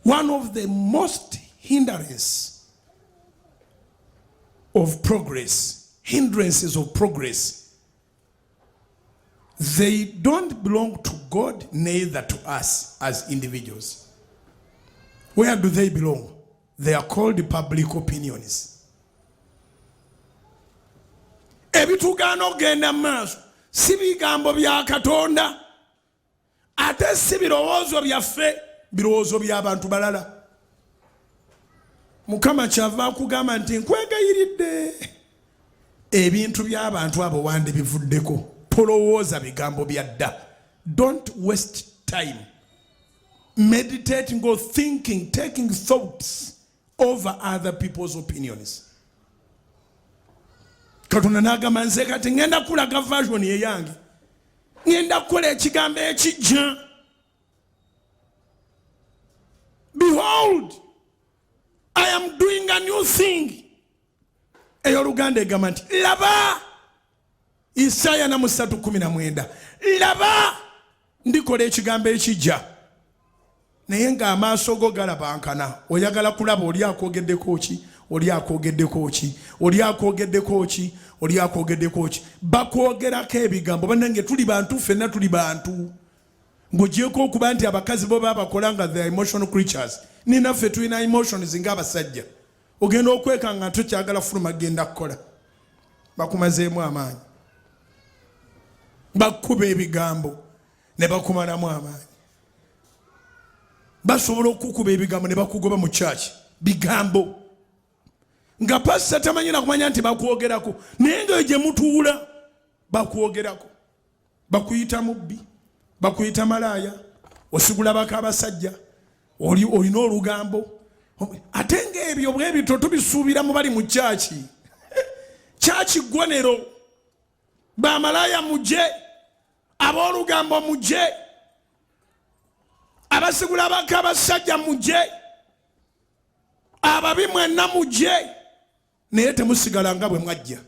one of the most hindrances of progress, they don't belong to God, neither to us as individuals. Where do they belong? They are called public opinions. Ebitugaana okugenda maaso si bigambo bya Katonda, ate si birowoozo byaffe, birowoozo by'abantu balala. Mukama kyava akugamba nti nkwegayiridde ebintu by'abantu abo wandi bivuddeko. Polowooza bigambo bya dda. Don't waste time meditating or thinking, taking thoughts over other people's opinions. Katonda n'agamba nze kati ngenda kulaga version eyange, ngenda kukola ekigambo ekijja. Behold, I am doing a new thing. Ey'Oluganda egamba nti laba. Isaya na 3:19. Laba ndikola ekigambo ekijja. Naye nga amaaso go galabankana. Oyagala kulaba oli akogeddeko ki? Oli akogeddeko ki? Oli akogeddeko ki? Oli akogeddeko ki? Bakwogerako ebigambo. Bannange tuli bantu, ffenna tuli bantu. Ng'ogyeko okuba nti abakazi bo babakola nga they are emotional creatures. Ninaffe tulina emotions ng'abasajja. Ogenda okwekanga tokyagala fuluma genda kukola. Bakumazeemu amaanyi. Bakuba ebigambo ne bakumalamu amaanyi. Basobola okukuba ebigambo ne bakugoba mu church. Bigambo. Nga pastor tamanyi na kumanya nti bakwogerako. Naye nga gye mutuula bakwogerako. Bakuyita mubbi. Bakuyita malaaya. Osigula baka abasajja. Olina olugambo. Ate ng'ebyo bwebito tubisuubira mu bali mu church. Church ggwanero. Bamalaaya mujje. Ab'olugambo mujje. Abasigula baka abasajja mujje. Ababi mwenna mujje. Naye temusigala nga bwe mwajja.